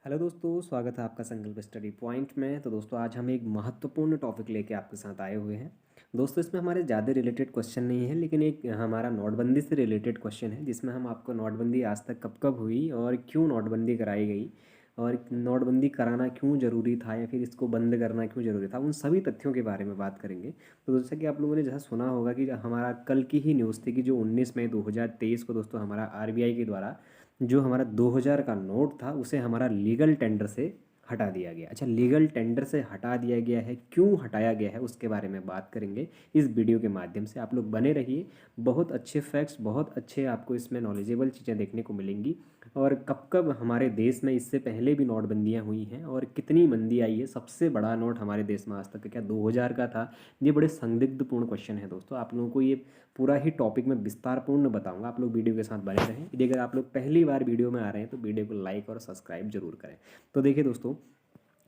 Hello दोस्तों, स्वागत है आपका संकल्प स्टडी पॉइंट में। तो दोस्तों आज हम एक महत्वपूर्ण टॉपिक लेके आपके साथ आए हुए हैं। दोस्तों इसमें हमारे ज़्यादा रिलेटेड क्वेश्चन नहीं है, लेकिन एक हमारा नोटबंदी से रिलेटेड क्वेश्चन है, जिसमें हम आपको नोटबंदी आज तक कब कब हुई और क्यों नोटबंदी कराई गई और नोटबंदी कराना क्यों ज़रूरी था या फिर इसको बंद करना क्यों ज़रूरी था, उन सभी तथ्यों के बारे में बात करेंगे। तो जैसा कि आप लोगों ने जैसा सुना होगा कि हमारा कल की ही न्यूज़ थी कि जो 19 मई 2023 को दोस्तों हमारा आरबीआई के द्वारा जो हमारा 2000 का नोट था उसे हमारा लीगल टेंडर से हटा दिया गया। अच्छा, लीगल टेंडर से हटा दिया गया है, क्यों हटाया गया है उसके बारे में बात करेंगे इस वीडियो के माध्यम से। आप लोग बने रहिए, बहुत अच्छे फैक्ट्स, बहुत अच्छे आपको इसमें नॉलेजेबल चीज़ें देखने को मिलेंगी। और कब कब हमारे देश में इससे पहले भी नोटबंदियाँ हुई हैं और कितनी मंदी आई है। सबसे बड़ा नोट हमारे देश में आज तक क्या 2000 का था। ये बड़े संदिग्धपूर्ण क्वेश्चन है दोस्तों। आप लोगों को ये पूरा ही टॉपिक में विस्तारपूर्ण बताऊंगा, आप लोग वीडियो के साथ बने रहें। यदि अगर आप लोग पहली बार वीडियो में आ रहे हैं तो वीडियो को लाइक और सब्सक्राइब जरूर करें। तो देखिए दोस्तों,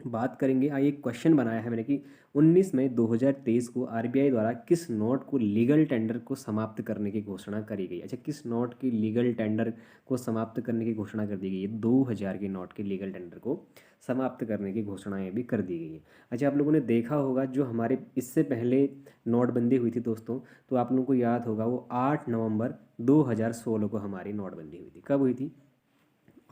बात करेंगे। एक क्वेश्चन बनाया है मैंने कि 19 मई 2023 को आरबीआई द्वारा किस नोट को लीगल टेंडर को समाप्त करने की घोषणा करी गई। अच्छा, किस नोट की लीगल टेंडर को समाप्त करने की घोषणा कर दी गई है। 2000 के नोट के लीगल टेंडर को समाप्त करने की घोषणाएं भी कर दी गई है। अच्छा, आप लोगों ने देखा होगा जो हमारे इससे पहले नोटबंदी हुई थी दोस्तों, तो आप लोगों को याद होगा वो 8 नवंबर 2016 को हमारी नोटबंदी हुई थी। कब हुई थी?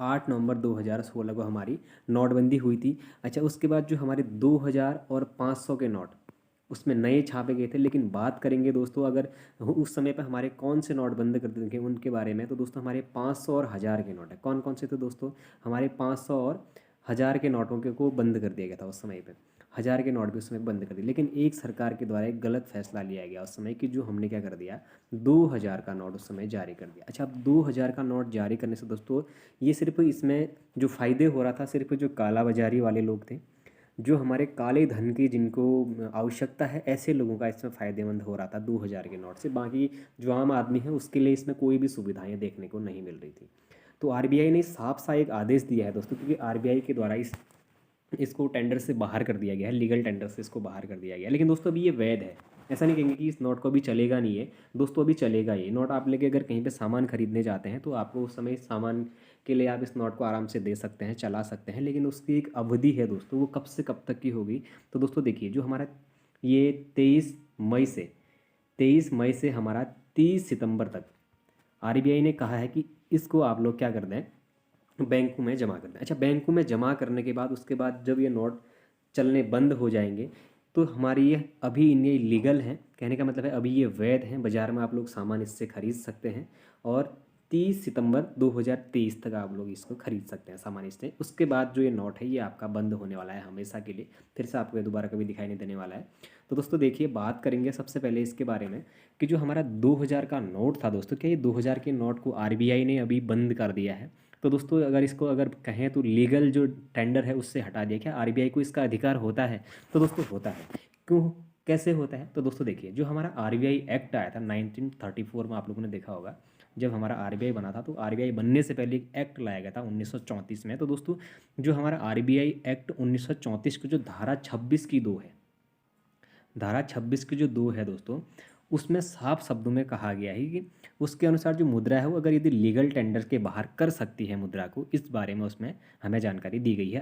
8 नवंबर 2016 को हमारी नोटबंदी हुई थी। अच्छा, उसके बाद जो हमारे 2000 और 500 के नोट उसमें नए छापे गए थे। लेकिन बात करेंगे दोस्तों, अगर उस समय पे हमारे कौन से नोट बंद कर दिए गए उनके बारे में, तो दोस्तों हमारे 500 और 1000 के नोट है। कौन कौन से थे दोस्तों? हमारे 500 और 1000 के नोटों के को बंद कर दिया गया था उस समय पे। 1000 के नोट भी उस समय बंद कर दिए, लेकिन एक सरकार के द्वारा एक गलत फैसला लिया गया उस समय कि जो हमने क्या कर दिया, 2000 का नोट उस समय जारी कर दिया। अच्छा, अब 2000 का नोट जारी करने से दोस्तों ये सिर्फ इसमें जो फ़ायदे हो रहा था, सिर्फ जो काला बाजारी वाले लोग थे, जो हमारे काले धन की जिनको आवश्यकता है, ऐसे लोगों का इसमें फ़ायदेमंद हो रहा था 2000 के नोट से। बाकी जो आम आदमी है उसके लिए इसमें कोई भी सुविधाएं देखने को नहीं मिल रही थी। तो आरबीआई ने साफ सा एक आदेश दिया है दोस्तों, क्योंकि आरबीआई के द्वारा इसको टेंडर से बाहर कर दिया गया है, लीगल टेंडर से इसको बाहर कर दिया गया है। लेकिन दोस्तों अभी ये वैध है, ऐसा नहीं कहेंगे कि इस नोट को अभी चलेगा नहीं है। दोस्तों अभी चलेगा ये नोट। आप लेके अगर कहीं पे सामान खरीदने जाते हैं तो आपको उस समय सामान के लिए आप इस नोट को आराम से दे सकते हैं, चला सकते हैं। लेकिन उसकी एक अवधि है दोस्तों, वो कब से कब तक की होगी। तो दोस्तों देखिए, जो हमारा ये 23 मई से हमारा 30 सितंबर तक आरबीआई ने कहा है कि इसको आप लोग क्या कर दें, बैंकों में जमा कर दें। अच्छा, बैंकों में जमा करने के बाद उसके बाद जब ये नोट चलने बंद हो जाएंगे तो हमारी ये अभी ये लीगल हैं। कहने का मतलब है अभी ये वैध हैं, बाज़ार में आप लोग सामान इससे खरीद सकते हैं। और 30 सितंबर 2023 तक आप लोग इसको खरीद सकते हैं सामान इससे। उसके बाद जो ये नोट है ये आपका बंद होने वाला है हमेशा के लिए, फिर से आपको ये दोबारा कभी दिखाई नहीं देने वाला है। तो दोस्तों देखिए, बात करेंगे सबसे पहले इसके बारे में कि जो हमारा 2000 का नोट था दोस्तों, क्या ये 2000 के नोट को आरबीआई ने अभी बंद कर दिया है? तो दोस्तों अगर इसको अगर कहें तो लीगल जो टेंडर है उससे हटा दिया। क्या आरबीआई को इसका अधिकार होता है? तो दोस्तों होता है। क्यों, कैसे होता है? तो दोस्तों देखिए, जो हमारा आरबीआई एक्ट आया था 1934 में, आप लोगों ने देखा होगा जब हमारा आरबीआई बना था, तो आरबीआई बनने से पहले एक एक्ट लाया गया था 1934 में। तो दोस्तों जो हमारा आरबीआई एक्ट 1934 की जो धारा 26 की 2 है, धारा 26 की जो 2 है दोस्तों, उसमें साफ शब्दों में कहा गया है कि उसके अनुसार जो मुद्रा है वो अगर यदि लीगल टेंडर के बाहर कर सकती है मुद्रा को, इस बारे में उसमें हमें जानकारी दी गई है।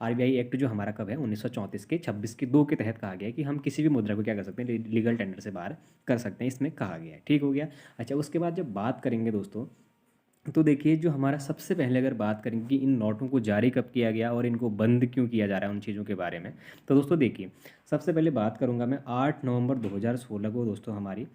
आरबीआई एक्ट जो हमारा कब है, 1934 के 26 की 2 के तहत कहा गया है कि हम किसी भी मुद्रा को क्या कर सकते हैं, लीगल टेंडर से बाहर कर सकते हैं, इसमें कहा गया है। ठीक हो गया। अच्छा, उसके बाद जब बात करेंगे दोस्तों, तो देखिए जो हमारा सबसे पहले अगर बात करेंगे कि इन नोटों को जारी कब किया गया और इनको बंद क्यों किया जा रहा है, उन चीज़ों के बारे में। तो दोस्तों देखिए, सबसे पहले बात करूंगा मैं 8 नवंबर 2016 को दोस्तों हमारी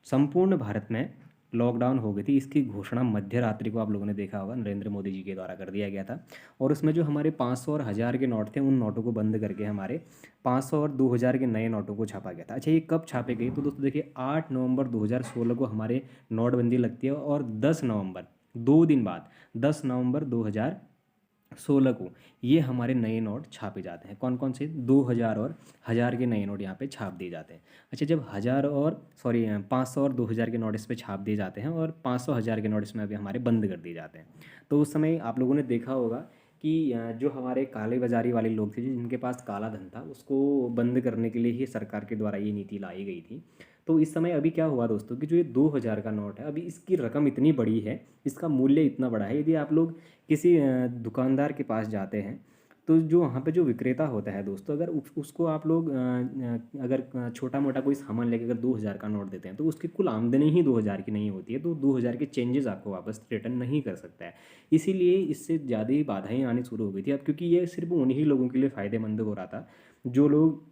संपूर्ण भारत में लॉकडाउन हो गई थी। इसकी घोषणा मध्य रात्रि को आप लोगों ने देखा होगा नरेंद्र मोदी जी के द्वारा कर दिया गया था। और उसमें जो हमारे 500 और 1000 के नोट थे, उन नोटों को बंद करके हमारे 500 और 2000 के नए नोटों को छापा गया था। अच्छा, ये कब छापे गए? तो दोस्तों देखिए, 8 नवंबर 2016 को हमारे नोटबंदी लगती है और 10 नवंबर, 2 दिन बाद 10 नवंबर 2016 को ये हमारे नए नोट छापे जाते हैं। कौन कौन से? 2000 और 1000 के नए नोट यहाँ पे छाप दिए जाते हैं। अच्छा, जब 500 और 2000 के नोट इस पे छाप दिए जाते हैं और 500 1000 के नोट इसमें अभी हमारे बंद कर दिए जाते हैं। तो उस समय आप लोगों ने देखा होगा कि जो हमारे काले बाजारी वाले लोग थे, जिनके पास काला धन था, उसको बंद करने के लिए ही सरकार के द्वारा ये नीति लाई गई थी। तो इस समय अभी क्या हुआ दोस्तों कि जो ये 2000 का नोट है, अभी इसकी रकम इतनी बड़ी है, इसका मूल्य इतना बड़ा है, यदि आप लोग किसी दुकानदार के पास जाते हैं तो जो वहाँ पे जो विक्रेता होता है दोस्तों, अगर उसको आप लोग अगर छोटा मोटा कोई सामान लेके अगर 2000 का नोट देते हैं तो उसकी कुल आमदनी ही 2000 की नहीं होती है, तो 2000 के चेंजेस आपको वापस रिटर्न नहीं कर सकता है। इसीलिए इससे ज़्यादा ही बाधाएं आनी शुरू हो गई थी अब, क्योंकि ये सिर्फ उन्हीं लोगों के लिए फ़ायदेमंद हो रहा था जो लोग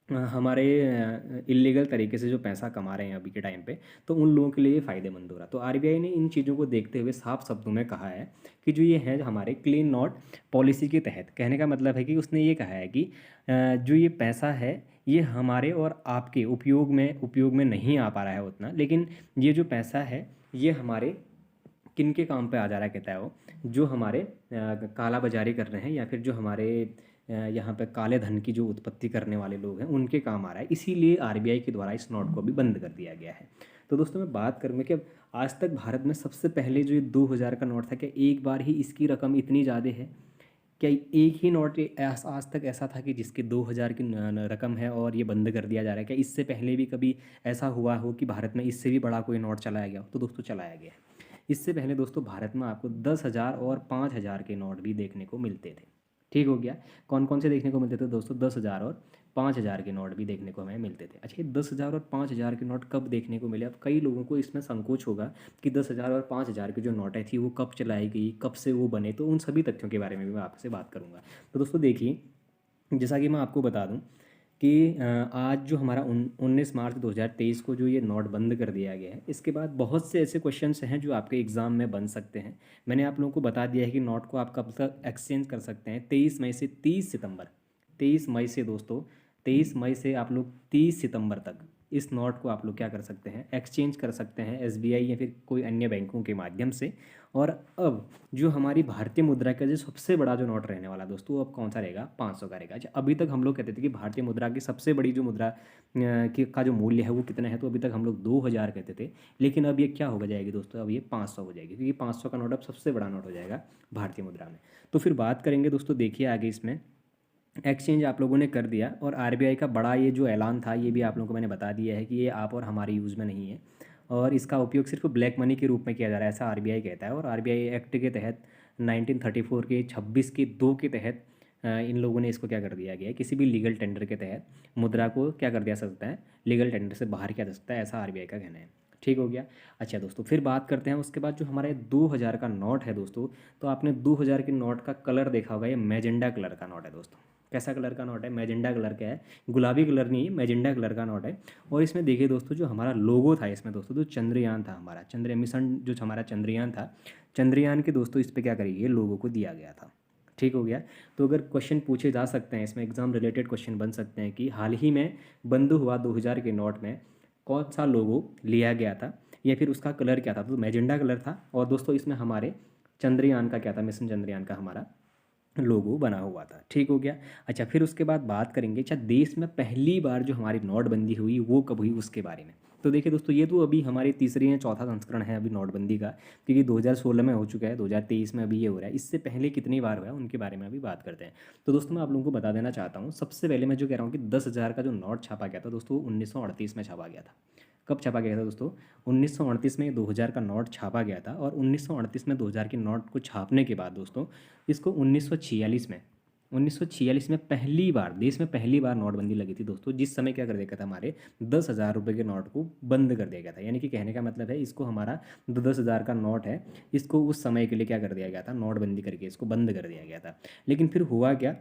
हमारे इलीगल तरीके से जो पैसा कमा रहे हैं अभी के टाइम पे, तो उन लोगों के लिए ये फ़ायदेमंद हो रहा। तो आरबीआई ने इन चीज़ों को देखते हुए साफ शब्दों में कहा है कि जो ये है हमारे क्लीन नोट पॉलिसी के तहत, कहने का मतलब है कि उसने ये कहा है कि जो ये पैसा है ये हमारे और आपके उपयोग में नहीं आ पा रहा है उतना, लेकिन ये जो पैसा है ये हमारे किन के काम पे आ जा रहा है, कहता है वो, जो हमारे काला बाजारी कर रहे हैं या फिर जो हमारे यहाँ पे काले धन की जो उत्पत्ति करने वाले लोग हैं उनके काम आ रहा है, इसीलिए आरबीआई के द्वारा इस नोट को भी बंद कर दिया गया है। तो दोस्तों मैं बात करूँगा कि अब आज तक भारत में सबसे पहले जो ये 2000 का नोट था, क्या एक बार ही इसकी रकम इतनी ज़्यादा है? क्या एक ही नोट आज तक ऐसा था कि जिसके 2000 की रकम है और ये बंद कर दिया जा रहा है? क्या इससे पहले भी कभी ऐसा हुआ हो कि भारत में इससे भी बड़ा कोई नोट चलाया गया हो? तो दोस्तों चलाया गया है। इससे पहले दोस्तों भारत में आपको 10,000 और 5,000 के नोट भी देखने को मिलते थे। ठीक हो गया। कौन कौन से देखने को मिलते थे दोस्तों? 10,000 और 5,000 के नोट भी देखने को हमें मिलते थे। अच्छा, ये 10,000 और 5,000 के नोट कब देखने को मिले? अब कई लोगों को इसमें संकोच होगा कि 10,000 और 5,000 की जो नोटें थी वो कब चलाई गई, कब से वो बने, तो उन सभी तथ्यों के बारे में भी मैं आपसे बात करूँगा। तो दोस्तों देखिए, जैसा कि मैं आपको बता दूं कि आज जो हमारा 19 मार्च 2023 को जो ये नोट बंद कर दिया गया है, इसके बाद बहुत से ऐसे क्वेश्चंस हैं जो आपके एग्ज़ाम में बन सकते हैं। मैंने आप लोगों को बता दिया है कि नोट को आप कब तक एक्सचेंज कर सकते हैं, 23 मई से 30 सितंबर। 23 मई से दोस्तों, 23 मई से आप लोग 30 सितंबर तक इस नोट को आप लोग क्या कर सकते हैं, एक्सचेंज कर सकते हैं एसबीआई या फिर कोई अन्य बैंकों के माध्यम से। और अब जो हमारी भारतीय मुद्रा का जो सबसे बड़ा जो नोट रहने वाला दोस्तों, वो अब कौन सा रहेगा? 500 का रहेगा। अच्छा, अभी तक हम लोग कहते थे कि भारतीय मुद्रा की सबसे बड़ी जो मुद्रा का जो मूल्य है वो कितना है, तो अभी तक हम लोग 2000 कहते थे, लेकिन अब ये क्या हो जाएगी दोस्तों? अब ये 500 हो जाएगी, क्योंकि 500 का नोट अब सबसे बड़ा नोट हो जाएगा भारतीय मुद्रा में। तो फिर बात करेंगे दोस्तों, देखिए आगे इसमें एक्सचेंज आप लोगों ने कर दिया, और आरबीआई का बड़ा ये जो ऐलान था ये भी आप लोगों को मैंने बता दिया है कि ये आप और हमारे यूज़ में नहीं है, और इसका उपयोग सिर्फ ब्लैक मनी के रूप में किया जा रहा है, ऐसा आरबीआई कहता है। और आरबीआई एक्ट के तहत 1934 के 26 के 2 के तहत इन लोगों ने इसको क्या कर दिया गया है, किसी भी लीगल टेंडर के तहत मुद्रा को क्या कर दिया सकता है, लीगल टेंडर से बाहर किया जा सकता है, ऐसा आरबीआई का कहना है। ठीक हो गया। अच्छा दोस्तों, फिर बात करते हैं उसके बाद जो हमारे 2000 का नोट है दोस्तों, तो आपने 2000 के नोट का कलर देखा होगा, ये मैजेंडा कलर का नोट है दोस्तों। कैसा कलर का नोट है? मैजेंडा कलर का है, गुलाबी कलर नहीं है, मैजेंडा कलर का नोट है। और इसमें देखिए दोस्तों, जो हमारा लोगो था इसमें दोस्तों, तो चंद्रयान था हमारा, चंद्र मिशन जो हमारा चंद्रयान था, चंद्रयान के दोस्तों इस पर क्या करिए, लोगों को दिया गया था। ठीक हो गया। तो अगर क्वेश्चन पूछे जा सकते हैं इसमें, एग्जाम रिलेटेड क्वेश्चन बन सकते हैं कि हाल ही में बंद हुआ 2000 के नोट में कौन सा लोगो लिया गया था या फिर उसका कलर क्या था, तो मैजेंडा कलर था। और दोस्तों इसमें हमारे चंद्रयान का क्या था, मिशन चंद्रयान का हमारा लोगो बना हुआ था। ठीक हो गया। अच्छा, फिर उसके बाद बात करेंगे, अच्छा देश में पहली बार जो हमारी नोटबंदी हुई वो कब हुई उसके बारे में। तो देखिए दोस्तों, ये तो अभी हमारी तीसरी या चौथा संस्करण है अभी नोटबंदी का, क्योंकि 2016 में हो चुका है, 2023 में अभी ये हो रहा है। इससे पहले कितनी बार हुआ है उनके बारे में अभी बात करते हैं। तो दोस्तों मैं आप लोगों को बता देना चाहता हूँ, सबसे पहले मैं जो कह रहा हूँ कि 10,000 का जो नोट छापा गया था दोस्तों, 1938 में छापा गया था। कब छापा गया था दोस्तों? 1938 में 2000 का नोट छापा गया था। और 1938 में 2000 के नोट को छापने के बाद दोस्तों, इसको 1946 में पहली बार देश में पहली बार नोटबंदी लगी थी दोस्तों, जिस समय क्या कर दिया गया था, हमारे 10,000 रुपये के नोट को बंद कर दिया गया था। यानी कि कहने का मतलब है, इसको हमारा 10,000 का नोट है, इसको उस समय के लिए क्या कर दिया गया था, नोटबंदी करके इसको बंद कर दिया गया था। लेकिन फिर हुआ क्या,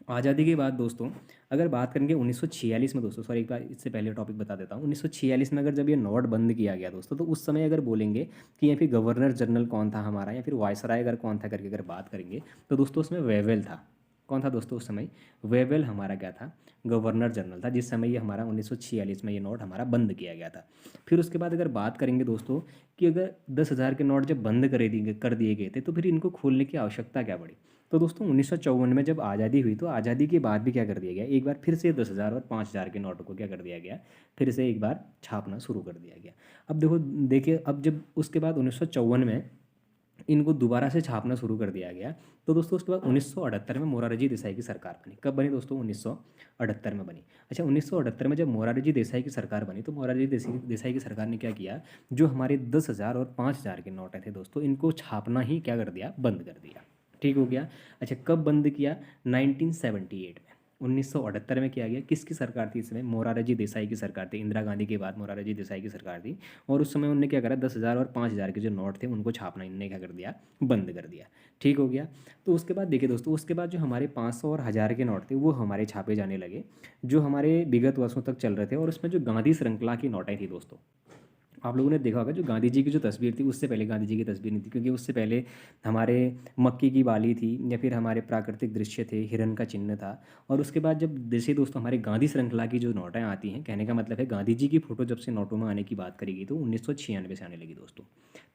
आज़ादी के बाद दोस्तों, अगर बात करेंगे 1946 में दोस्तों, सॉरी एक बार इससे पहले टॉपिक बता देता हूँ। 1946 में अगर जब ये नोट बंद किया गया दोस्तों, तो उस समय अगर बोलेंगे कि या फिर गवर्नर जनरल कौन था हमारा, या फिर वायसराय अगर कौन था करके अगर बात करेंगे, तो दोस्तों उसमें वेवेल था। कौन था दोस्तों उस समय? वेवेल हमारा क्या था, गवर्नर जनरल था, जिस समय ये हमारा 1946 में ये नोट हमारा बंद किया गया था। फिर उसके बाद अगर बात करेंगे दोस्तों कि अगर 10,000 के नोट जब बंद कर दिए गए थे, तो फिर इनको खोलने की आवश्यकता क्या पड़ी? तो दोस्तों 1954 में जब आज़ादी हुई, तो आज़ादी के बाद भी क्या कर दिया गया, एक बार फिर से 10,000 और 5,000 के नोटों को क्या कर दिया गया, फिर से एक बार छापना शुरू कर दिया गया। अब देखिए अब जब उसके बाद 1954 में इनको दोबारा से छापना शुरू कर दिया गया। तो दोस्तों उसके बाद 1978 में मोरारजी देसाई की सरकार बनी। कब बनी दोस्तों? 1978 में बनी। अच्छा, 1978 में जब मोरारजी देसाई की सरकार बनी तो मोरारजी देसाई की सरकार ने क्या किया, जो हमारे 10,000 और 5,000 के नोट थे दोस्तों, इनको छापना ही क्या कर दिया, बंद कर दिया। ठीक हो गया। अच्छा, कब बंद किया? 1978 में। 1978 में किया गया। किसकी सरकार थी इसमें? मोरारजी देसाई की सरकार थी। इंदिरा गांधी के बाद मोरारजी देसाई की सरकार थी। और उस समय उन्होंने क्या करा, 10,000 और 5,000 के जो नोट थे उनको छापना इनने क्या कर दिया, बंद कर दिया। ठीक हो गया। तो उसके बाद देखिए दोस्तों, उसके बाद जो हमारे 500 और 1000 के नोट थे वो हमारे छापे जाने लगे, जो हमारे विगत वर्षों तक चल रहे थे। और उसमें जो गांधी श्रृंखला की नोटें थी दोस्तों, आप लोगों ने देखा होगा जो गांधी जी की जो तस्वीर थी, उससे पहले गांधी जी की तस्वीर नहीं थी, क्योंकि उससे पहले हमारे मक्की की बाली थी या फिर हमारे प्राकृतिक दृश्य थे, हिरन का चिन्ह था। और उसके बाद जब जैसे दोस्तों हमारे गांधी श्रृंखला की जो नोटें आती हैं, कहने का मतलब है गांधी जी की फ़ोटो जब से नोटों में आने की बात करी गई तो 1996 से आने लगी दोस्तों।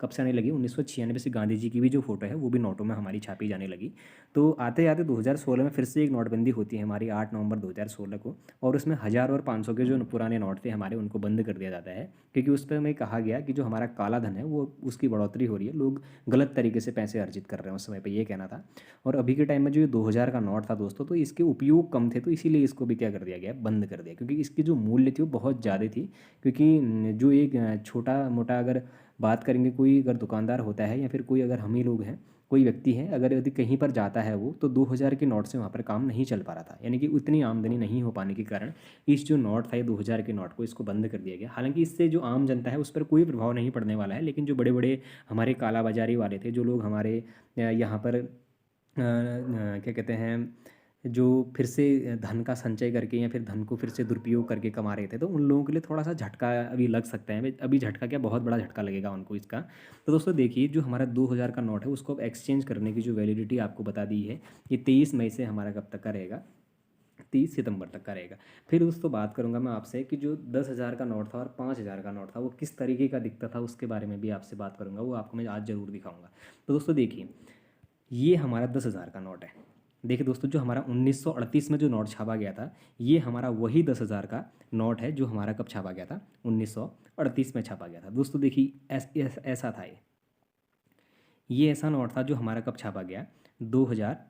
कब से आने लगी? 1996 से गांधी जी की भी जो फोटो है वो भी नोटों में हमारी छापी जाने लगी। तो आते आते 2016 में फिर से एक नोटबंदी होती है हमारी, 8 नवंबर 2016 को। और उसमें 1000 और 500 के जो पुराने नोट थे हमारे, उनको बंद कर दिया जाता है, क्योंकि उस पर हमें कहा गया कि जो हमारा काला धन है वो उसकी बढ़ोतरी हो रही है, लोग गलत तरीके से पैसे अर्जित कर रहे हैं, उस समय पे ये कहना था। और अभी के टाइम में जो ये 2000 का नोट था दोस्तों, तो इसके उपयोग कम थे, तो इसीलिए इसको भी क्या कर दिया गया, बंद कर दिया, क्योंकि इसकी जो मूल्य थी वो बहुत ज़्यादा थी। क्योंकि जो एक छोटा मोटा अगर बात करेंगे, कोई अगर दुकानदार होता है या फिर कोई अगर हम ही लोग हैं, कोई व्यक्ति है, अगर यदि कहीं पर जाता है वो, तो 2000 के नोट से वहाँ पर काम नहीं चल पा रहा था, यानी कि उतनी आमदनी नहीं हो पाने के कारण इस जो नोट था, ये 2000 के नोट को इसको बंद कर दिया गया। हालांकि इससे जो आम जनता है उस पर कोई प्रभाव नहीं पड़ने वाला है, लेकिन जो बड़े बड़े हमारे कालाबाजारी वाले थे, जो लोग हमारे यहाँ पर क्या कहते हैं, जो फिर से धन का संचय करके या फिर धन को फिर से दुरुपयोग करके कमा रहे थे, तो उन लोगों के लिए थोड़ा सा झटका अभी लग सकता है। अभी झटका क्या, बहुत बड़ा झटका लगेगा उनको इसका। तो दोस्तों देखिए, जो हमारा 2000 का नोट है उसको अब एक्सचेंज करने की जो वैलिडिटी आपको बता दी है, ये 23 मई से हमारा कब तक का रहेगा, 30 सितंबर तक का रहेगा। फिर दोस्तों बात करूंगा मैं आपसे कि जो 10,000 का नोट था और 5,000 का नोट था वो किस तरीके का दिखता था, उसके बारे में भी आपसे बात करूंगा, वो आपको मैं आज ज़रूर दिखाऊंगा। तो दोस्तों देखिए, ये हमारा 10,000 का नोट है। देखिए दोस्तों, जो हमारा 1938 में जो नोट छापा गया था, ये हमारा वही 10,000 का नोट है जो हमारा कब छापा गया था, 1938 में छापा गया था। दोस्तों देखिए, ऐसा था ये ऐसा नोट था जो हमारा कब छापा गया, 2000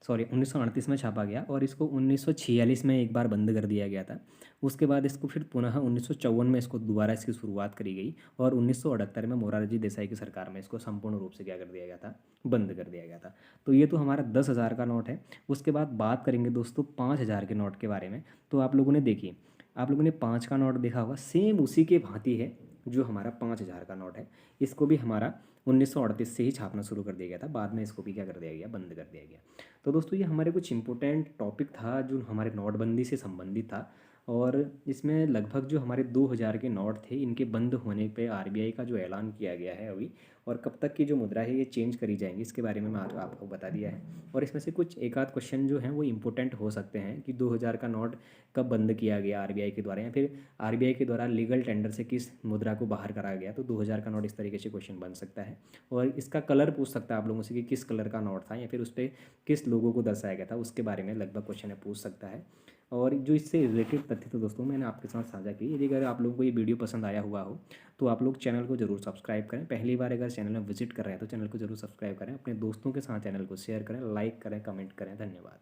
सॉरी 1938 में छापा गया, और इसको 1946 में एक बार बंद कर दिया गया था। उसके बाद इसको फिर पुनः 1954 में इसको दोबारा इसकी शुरुआत करी गई, और 1978 में मोरारजी देसाई की सरकार में इसको संपूर्ण रूप से क्या कर दिया गया था, बंद कर दिया गया था। तो ये तो हमारा 10,000 का नोट है। उसके बाद बात करेंगे दोस्तों 5,000 के नोट के बारे में। तो आप लोगों ने देखिए, आप लोगों ने 5 का नोट देखा होगा, सेम उसी के भांति है जो हमारा 5,000 का नोट है। इसको भी हमारा 1938 से ही छापना शुरू कर दिया गया था, बाद में इसको भी क्या कर दिया गया, बंद कर दिया गया। तो दोस्तों ये हमारे कुछ इंपॉर्टेंट टॉपिक था जो हमारे नोटबंदी से संबंधित था। और इसमें लगभग जो हमारे 2000 के नोट थे, इनके बंद होने पे आरबीआई का जो ऐलान किया गया है अभी, और कब तक की जो मुद्रा है ये चेंज करी जाएंगी, इसके बारे में मैं आपको बता दिया है। और इसमें से कुछ एक आध क्वेश्चन जो हैं वो इंपॉर्टेंट हो सकते हैं कि 2000 का नोट कब बंद किया गया आरबीआई के द्वारा, या फिर आरबीआई के द्वारा लीगल टेंडर से किस मुद्रा को बाहर करा गया। तो 2000 का नोट इस तरीके से क्वेश्चन बन सकता है। और इसका कलर पूछ सकता है आप लोगों से कि किस कलर का नोट था, या फिर उस पर किस लोगों को दर्शाया गया था, उसके बारे में लगभग क्वेश्चन है पूछ सकता है। और जो इससे रिलेटेड तथ्य तो दोस्तों मैंने आपके साथ साझा की। यदि अगर आप लोगों को ये वीडियो पसंद आया हुआ हो तो आप लोग चैनल को जरूर सब्सक्राइब करें। पहली बार अगर चैनल में विजिट कर रहे हैं तो चैनल को जरूर सब्सक्राइब करें, अपने दोस्तों के साथ चैनल को शेयर करें, लाइक करें, कमेंट करें। धन्यवाद।